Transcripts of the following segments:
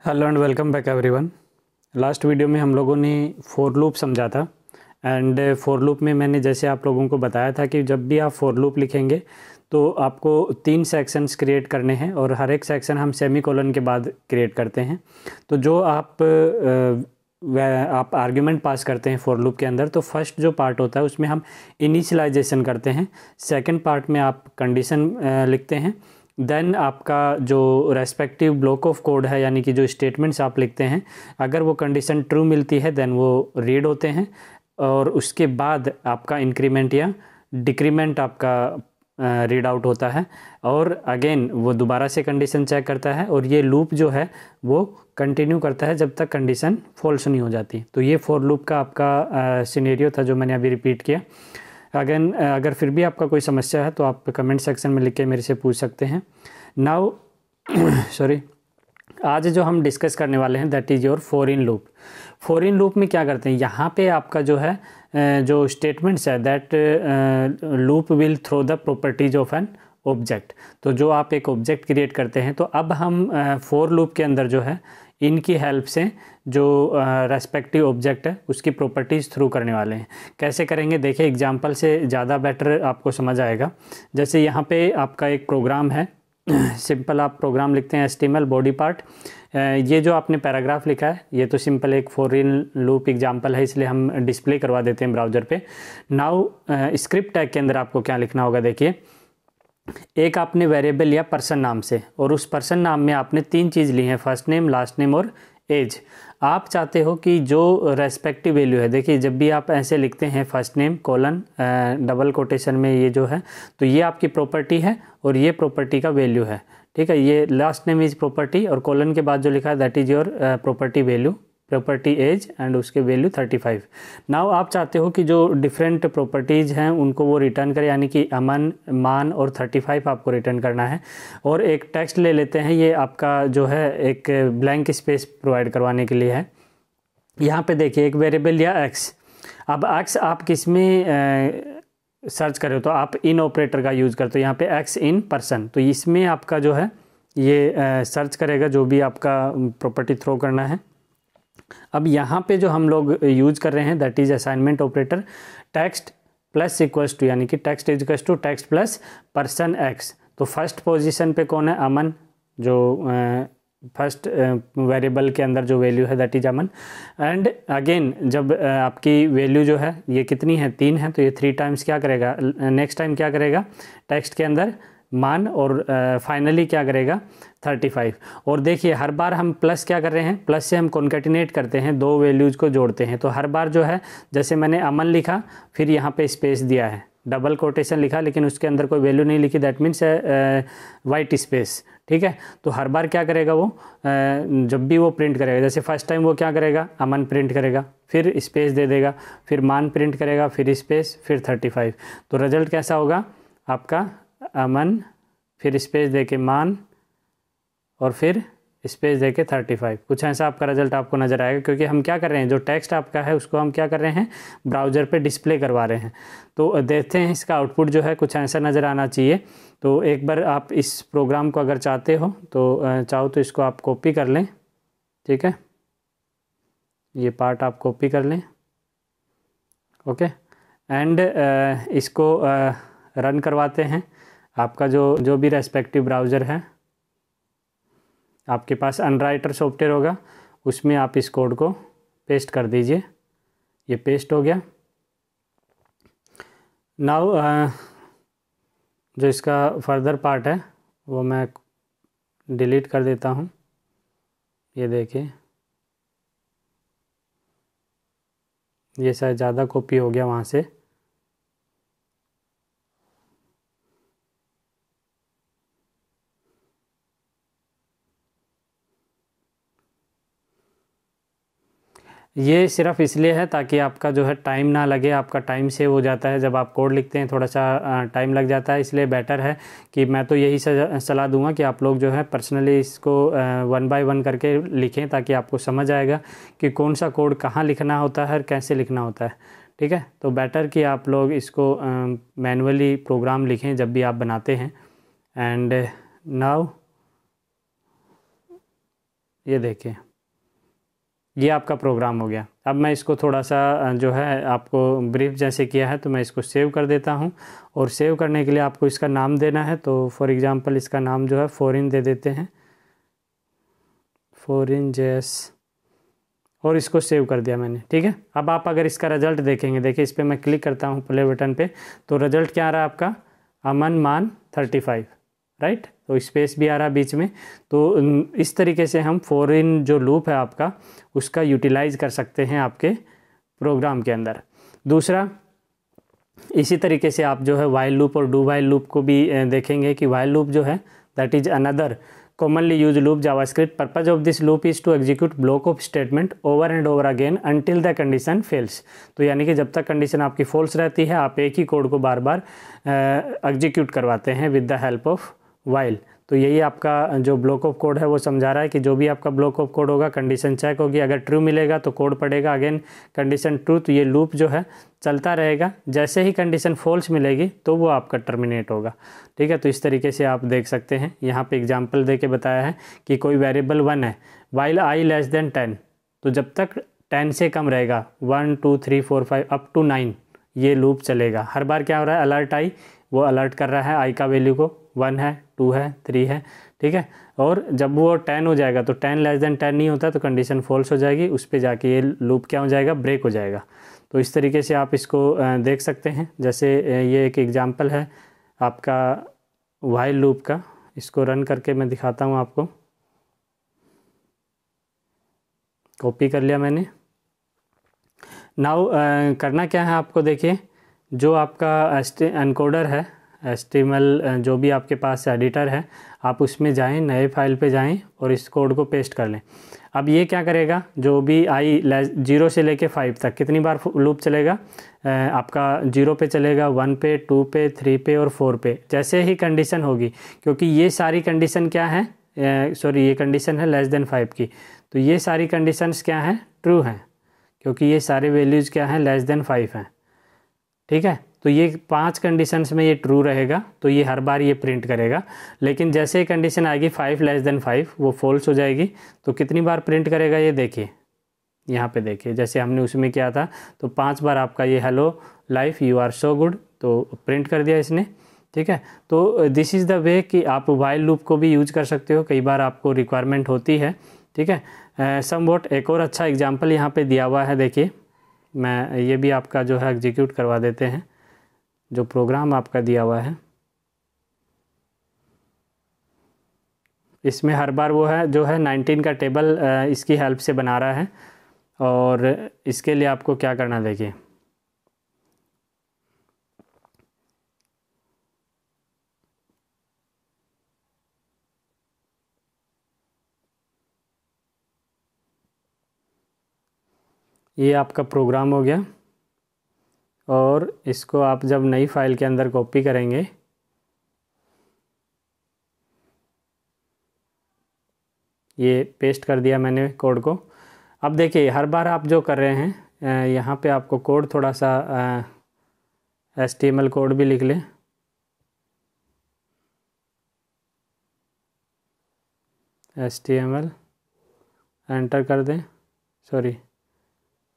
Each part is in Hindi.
Hello and welcome back everyone. Last video में हम लोगों ने फॉर लूप समझा था एंड फॉर लूप में मैंने जैसे आप लोगों को बताया था कि जब भी आप फॉर लूप लिखेंगे तो आपको 3 सेक्शंस क्रिएट करने हैं और हर एक सेक्शन हम सेमीकोलन के बाद क्रिएट करते हैं। तो जो आप आर्ग्यूमेंट पास करते हैं फॉर लूप के अंदर, तो फर्स्ट जो पार्ट होता है उसमें हम इनिशियलाइजेशन करते हैं, सेकंड पार्ट में आप कंडीशन लिखते हैं, देन आपका जो रेस्पेक्टिव ब्लॉक ऑफ कोड है यानी कि जो स्टेटमेंट्स आप लिखते हैं, अगर वो कंडीशन ट्रू मिलती है देन वो रीड होते हैं और उसके बाद आपका इंक्रीमेंट या डिक्रीमेंट आपका रीड आउट होता है और अगेन वो दोबारा से कंडीशन चेक करता है और ये लूप जो है वो कंटिन्यू करता है जब तक कंडीशन फॉल्स नहीं हो जाती। तो ये फॉर लूप का आपका सिनेरियो था जो मैंने अभी रिपीट किया। अगेन अगर फिर भी आपका कोई समस्या है तो आप कमेंट सेक्शन में लिख के मेरे से पूछ सकते हैं। नाउ सॉरी, आज जो हम डिस्कस करने वाले हैं that is your for in loop. For in loop में क्या करते हैं, यहाँ पे आपका जो है जो स्टेटमेंट्स है that loop will through the properties of an object. तो जो आप एक ऑब्जेक्ट क्रिएट करते हैं तो अब हम फॉर लूप के अंदर जो है इनकी हेल्प से जो रेस्पेक्टिव ऑब्जेक्ट है उसकी प्रॉपर्टीज़ थ्रू करने वाले हैं। कैसे करेंगे देखिए, एग्जांपल से ज़्यादा बेटर आपको समझ आएगा। जैसे यहाँ पे आपका एक प्रोग्राम है, सिंपल आप प्रोग्राम लिखते हैं HTML बॉडी पार्ट। ये जो आपने पैराग्राफ लिखा है ये तो सिंपल एक फॉर इन लूप एग्जांपल है, इसलिए हम डिस्प्ले करवा देते हैं ब्राउज़र पे। नाउ स्क्रिप्ट टैग के अंदर आपको क्या लिखना होगा, देखिए एक आपने वेरिएबल या पर्सन नाम से और उस पर्सन नाम में आपने 3 चीज़ ली हैं, फर्स्ट नेम, लास्ट नेम और एज। आप चाहते हो कि जो रेस्पेक्टिव वैल्यू है, देखिए जब भी आप ऐसे लिखते हैं first name colon double quotation में ये जो है तो ये आपकी प्रॉपर्टी है और ये प्रॉपर्टी का वैल्यू है, ठीक है। ये लास्ट नेम इज़ प्रॉपर्टी और कोलन के बाद जो लिखा है that is your property value, property age and उसके वैल्यू 35। नाउ आप चाहते हो कि जो डिफरेंट प्रॉपर्टीज़ हैं उनको वो रिटर्न करें, यानी कि अमन, मान और 35 आपको रिटर्न करना है। और एक टेक्स्ट ले लेते हैं, ये आपका जो है एक ब्लैंक स्पेस प्रोवाइड करवाने के लिए है। यहाँ पे देखिए एक वेरिएबल या एक्स। अब एक्स आप किस में सर्च करें तो आप इन ऑपरेटर का यूज़ करते हो, यहाँ पे एक्स इन पर्सन, तो इसमें आपका जो है ये सर्च करेगा जो भी आपका प्रॉपर्टी थ्रो करना है। अब यहाँ पे जो हम लोग यूज कर रहे हैं that is assignment operator, text plus equals to, यानी कि text is equals to text plus person x. तो फर्स्ट पोजीशन पे कौन है, अमन, जो फर्स्ट वेरिएबल के अंदर जो वैल्यू है that is Aman. And again जब आपकी वैल्यू जो है ये कितनी है, 3 है, तो ये 3 टाइम्स क्या करेगा, नेक्स्ट टाइम क्या करेगा टेक्स्ट के अंदर मान और फाइनली क्या करेगा 35। और देखिए हर बार हम प्लस क्या कर रहे हैं, प्लस से हम कॉन्केटिनेट करते हैं, 2 वैल्यूज़ को जोड़ते हैं। तो हर बार जो है जैसे मैंने अमन लिखा फिर यहाँ पे स्पेस दिया है, डबल कोटेशन लिखा लेकिन उसके अंदर कोई वैल्यू नहीं लिखी, दैट मीन्स वाइट स्पेस, ठीक है। तो हर बार क्या करेगा वो जब भी वो प्रिंट करेगा, जैसे फर्स्ट टाइम वो क्या करेगा अमन प्रिंट करेगा, फिर स्पेस दे देगा, फिर मान प्रिंट करेगा, फिर स्पेस, फिर 35। तो रिजल्ट कैसा होगा आपका, अमन, फिर स्पेस दे के मान और फिर स्पेस दे के 35। कुछ ऐसा आपका रिजल्ट आपको नज़र आएगा, क्योंकि हम क्या कर रहे हैं जो टेक्स्ट आपका है उसको हम क्या कर रहे हैं ब्राउज़र पे डिस्प्ले करवा रहे हैं। तो देखते हैं इसका आउटपुट जो है कुछ ऐसा नज़र आना चाहिए। तो एक बार आप इस प्रोग्राम को अगर चाहते हो तो चाहो तो इसको आप कॉपी कर लें, ठीक है, ये पार्ट आप कॉपी कर लें, ओके। एंड इसको रन करवाते हैं। आपका जो भी रेस्पेक्टिव ब्राउज़र है, आपके पास अनराइटर सॉफ्टवेयर होगा, उसमें आप इस कोड को पेस्ट कर दीजिए। ये पेस्ट हो गया। नाउ जो इसका फर्दर पार्ट है वो मैं डिलीट कर देता हूँ। ये देखिए ये शायद ज़्यादा कॉपी हो गया वहाँ से। ये सिर्फ इसलिए है ताकि आपका जो है टाइम ना लगे, आपका टाइम सेव हो जाता है। जब आप कोड लिखते हैं थोड़ा सा टाइम लग जाता है, इसलिए बेटर है कि मैं तो यही सलाह दूंगा कि आप लोग जो है पर्सनली इसको 1 बाय 1 करके लिखें, ताकि आपको समझ आएगा कि कौन सा कोड कहाँ लिखना होता है और कैसे लिखना होता है, ठीक है। तो बेटर कि आप लोग इसको मैनुअली प्रोग्राम लिखें जब भी आप बनाते हैं। एंड नाउ ये देखिए, ये आपका प्रोग्राम हो गया। अब मैं इसको थोड़ा सा जो है आपको ब्रीफ जैसे किया है, तो मैं इसको सेव कर देता हूँ। और सेव करने के लिए आपको इसका नाम देना है, तो फॉर एग्ज़ाम्पल इसका नाम जो है फोरिन दे देते हैं, फोरिन JS, और इसको सेव कर दिया मैंने। ठीक है, अब आप अगर इसका रिज़ल्ट देखेंगे, देखिए इस पर मैं क्लिक करता हूँ प्ले बटन पे, तो रिज़ल्ट क्या आ रहा है आपका, अमन मान 35, राइट। तो स्पेस भी आ रहा है बीच में। तो इस तरीके से हम फॉरिन जो लूप है आपका, उसका यूटिलाइज कर सकते हैं आपके प्रोग्राम के अंदर। दूसरा, इसी तरीके से आप जो है वाइल लूप और डू वाइल लूप को भी देखेंगे कि वाइल लूप जो है that is another commonly used loop JavaScript. Purpose of this loop is to execute block of statement over and over again until the condition fails. तो यानी कि जब तक कंडीशन आपकी फॉल्स रहती है, आप एक ही कोड को बार बार एग्जीक्यूट करवाते हैं with the help of while. तो यही आपका जो ब्लॉक ऑफ कोड है वो समझा रहा है कि जो भी आपका ब्लॉक ऑफ कोड होगा, कंडीशन चेक होगी, अगर ट्रू मिलेगा तो कोड पढ़ेगा, अगेन कंडीशन ट्रू, तो ये लूप जो है चलता रहेगा। जैसे ही कंडीशन फॉल्स मिलेगी तो वो आपका टर्मिनेट होगा। ठीक है, तो इस तरीके से आप देख सकते हैं। यहाँ पे एग्जांपल दे के बताया है कि कोई वेरिएबल 1 है, वाइल i लेस देन 10, तो जब तक 10 से कम रहेगा, 1 2 3 4 5 अप टू 9 ये लूप चलेगा। हर बार क्या हो रहा है, अलर्ट आई, वो अलर्ट कर रहा है आई का वैल्यू को, 1 है, 2 है, 3 है। ठीक है, और जब वो 10 हो जाएगा, तो 10 लेस देन 10 नहीं होता, तो कंडीशन फॉल्स हो जाएगी, उस पर जाके ये लूप क्या हो जाएगा, ब्रेक हो जाएगा। तो इस तरीके से आप इसको देख सकते हैं। जैसे ये एक एग्जांपल है आपका वाइल लूप का, इसको रन करके मैं दिखाता हूँ आपको। कॉपी कर लिया मैंने। नाउ करना क्या है आपको, देखिए जो आपका एनकोडर है, HTML जो भी आपके पास एडिटर है, आप उसमें जाएं, नए फाइल पे जाएं और इस कोड को पेस्ट कर लें। अब ये क्या करेगा, जो भी i 0 से लेके 5 तक कितनी बार लूप चलेगा, आपका 0 पे चलेगा, 1 पे, 2 पे, 3 पे और 4 पे। जैसे ही कंडीशन होगी, क्योंकि ये सारी कंडीशन क्या है, सॉरी ये कंडीशन है लेस देन 5 की, तो ये सारी कंडीशंस क्या हैं, ट्रू हैं, क्योंकि ये सारे वैल्यूज़ क्या हैं, लेस देन 5 हैं। ठीक है, तो ये 5 कंडीशंस में ये ट्रू रहेगा, तो ये हर बार ये प्रिंट करेगा। लेकिन जैसे ही कंडीशन आएगी 5 लेस देन 5, वो फॉल्स हो जाएगी, तो कितनी बार प्रिंट करेगा, ये देखिए यहाँ पे देखिए, जैसे हमने उसमें किया था, तो 5 बार आपका ये hello life you are so good, तो प्रिंट कर दिया इसने। ठीक है, तो दिस इज़ द वे कि आप वाइल लूप को भी यूज कर सकते हो, कई बार आपको रिक्वायरमेंट होती है। ठीक है, समवॉट एक और अच्छा एग्जांपल यहाँ पे दिया हुआ है, देखिए मैं ये भी आपका जो है एग्जीक्यूट करवा देते हैं, जो प्रोग्राम आपका दिया हुआ है। इसमें हर बार वो है जो है 19 का टेबल इसकी हेल्प से बना रहा है, और इसके लिए आपको क्या करना, देखिए ये आपका प्रोग्राम हो गया, और इसको आप जब नई फाइल के अंदर कॉपी करेंगे, ये पेस्ट कर दिया मैंने कोड को। अब देखिए हर बार आप जो कर रहे हैं, यहाँ पे आपको कोड थोड़ा सा HTML कोड भी लिख लें। HTML एंटर कर दें, सॉरी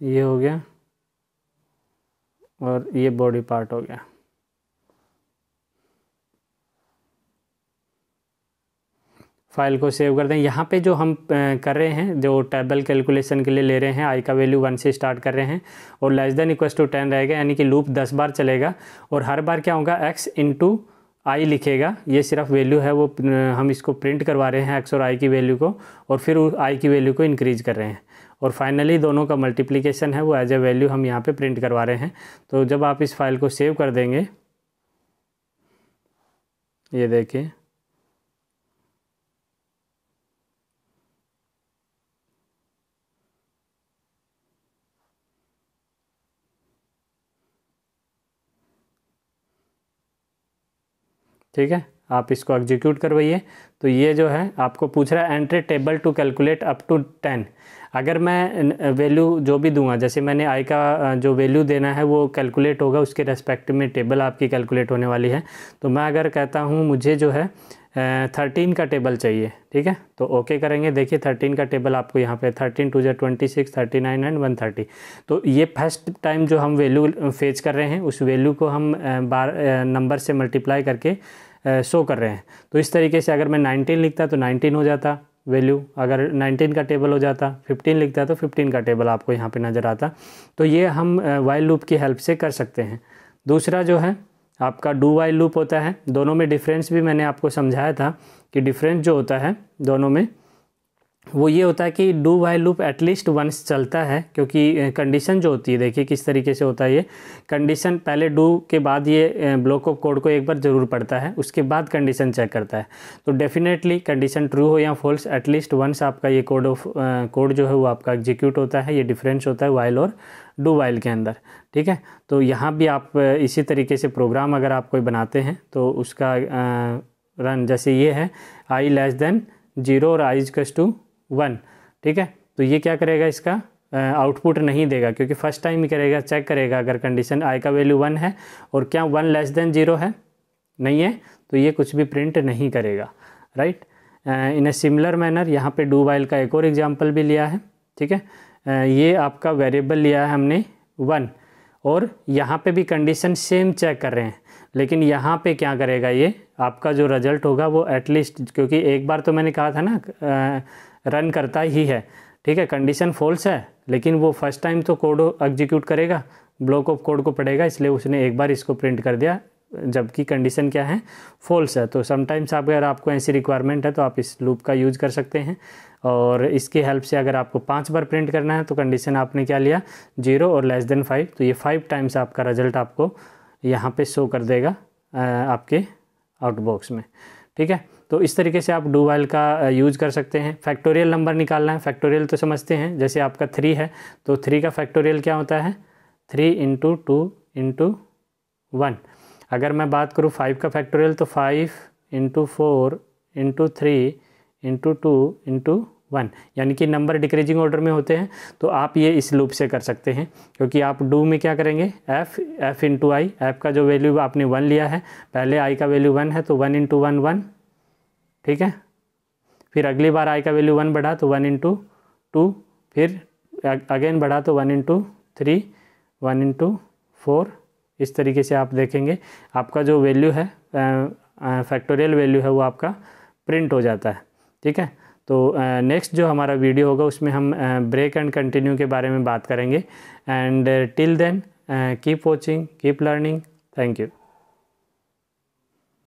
ये हो गया, और ये बॉडी पार्ट हो गया। फाइल को सेव कर दें। यहाँ पे जो हम कर रहे हैं, जो टेबल कैलकुलेशन के लिए ले रहे हैं, आई का वैल्यू 1 से स्टार्ट कर रहे हैं, और लेस देन इक्वल टू 10 रहेगा, यानी कि लूप 10 बार चलेगा, और हर बार क्या होगा, x इंटू आई लिखेगा। ये सिर्फ वैल्यू है, वो हम इसको प्रिंट करवा रहे हैं x और i की वैल्यू को, और फिर i की वैल्यू को इंक्रीज कर रहे हैं, और फाइनली दोनों का मल्टीप्लिकेशन है वो एज ए वैल्यू हम यहाँ पे प्रिंट करवा रहे हैं। तो जब आप इस फाइल को सेव कर देंगे, ये देखिए ठीक है, आप इसको एग्जीक्यूट करवाइए। तो ये जो है आपको पूछ रहा है entry table to calculate up to 10। अगर मैं वैल्यू जो भी दूंगा, जैसे मैंने आई का जो वैल्यू देना है वो कैलकुलेट होगा, उसके रेस्पेक्टिव में टेबल आपकी कैलकुलेट होने वाली है। तो मैं अगर कहता हूँ मुझे जो है 13 का टेबल चाहिए, ठीक है। तो ओके करेंगे। देखिए 13 का टेबल आपको यहाँ पे 13 2 जा 26, 39 एंड 130। तो ये फर्स्ट टाइम जो हम वैल्यू फेच कर रहे हैं उस वैल्यू को हम नंबर से मल्टीप्लाई करके शो कर रहे हैं। तो इस तरीके से अगर मैं 19 लिखता तो 19 हो जाता वैल्यू, अगर 19 का टेबल हो जाता, 15 लिखता तो 15 का टेबल आपको यहाँ पे नज़र आता। तो ये हम वाइल लूप की हेल्प से कर सकते हैं। दूसरा जो है आपका डू वाइल लूप होता है। दोनों में डिफरेंस भी मैंने आपको समझाया था कि डिफरेंस जो होता है दोनों में वो ये होता है कि do while loop at least once चलता है, क्योंकि कंडीशन जो होती है देखिए किस तरीके से होता है। ये कंडीशन पहले डू के बाद ये ब्लॉक ऑफ कोड को एक बार ज़रूर पढ़ता है, उसके बाद कंडीशन चेक करता है। तो डेफिनेटली कंडीशन ट्रू हो या फॉल्स एटलीस्ट वंस आपका ये कोड जो है वो आपका एग्जीक्यूट होता है। ये डिफरेंस होता है वाइल और डू वाइल के अंदर, ठीक है। तो यहाँ भी आप इसी तरीके से प्रोग्राम अगर आप कोई बनाते हैं तो उसका रन जैसे ये है i लेस देन 0 और i इक्वल्स टू 1, ठीक है। तो ये क्या करेगा, इसका आउटपुट नहीं देगा, क्योंकि फर्स्ट टाइम ही करेगा, चेक करेगा अगर कंडीशन i का वैल्यू 1 है और क्या 1 लेस देन 0 है, नहीं है, तो ये कुछ भी प्रिंट नहीं करेगा, right. In a similar manner यहाँ पे डू वाइल का एक और एग्जांपल भी लिया है, ठीक है। ये आपका वेरिएबल लिया है हमने 1 और यहाँ पे भी कंडीशन सेम चेक कर रहे हैं, लेकिन यहाँ पे क्या करेगा, ये आपका जो रिजल्ट होगा वो एटलीस्ट, क्योंकि एक बार तो मैंने कहा था ना रन करता ही है, ठीक है। कंडीशन फॉल्स है लेकिन वो फर्स्ट टाइम तो कोड एग्जीक्यूट करेगा, ब्लॉक ऑफ कोड को पढ़ेगा, इसलिए उसने एक बार इसको प्रिंट कर दिया जबकि कंडीशन क्या है, फॉल्स है। तो समटाइम्स अगर आपको ऐसी रिक्वायरमेंट है तो आप इस लूप का यूज़ कर सकते हैं। और इसकी हेल्प से अगर आपको 5 बार प्रिंट करना है तो कंडीशन आपने क्या लिया 0 और लेस देन 5, तो ये 5 टाइम्स आपका रिजल्ट आपको यहाँ पे शो कर देगा आपके आउटबॉक्स में, ठीक है। तो इस तरीके से आप डू वाइल का यूज़ कर सकते हैं। फैक्टोरियल नंबर निकालना है, फैक्टोरियल तो समझते हैं, जैसे आपका 3 है तो 3 का फैक्टोरियल क्या होता है 3 × 2 × 1। अगर मैं बात करूँ 5 का फैक्टोरियल तो 5 × 4 × 3 × 2 × 1, यानी कि नंबर डिक्रीजिंग ऑर्डर में होते हैं। तो आप ये इस लूप से कर सकते हैं, क्योंकि आप डू में क्या करेंगे f × i, f का जो वैल्यू आपने 1 लिया है, पहले i का वैल्यू 1 है तो 1 × 1 1, ठीक है। फिर अगली बार i का वैल्यू 1 बढ़ा तो 1 × 2, फिर अगेन बढ़ा तो 1 × 3, 1 × 4। इस तरीके से आप देखेंगे आपका जो वैल्यू है फैक्टोरियल वैल्यू है वो आपका प्रिंट हो जाता है, ठीक है। तो नेक्स्ट जो हमारा वीडियो होगा उसमें हम ब्रेक एंड कंटिन्यू के बारे में बात करेंगे। And till then keep watching, keep learning, thank you.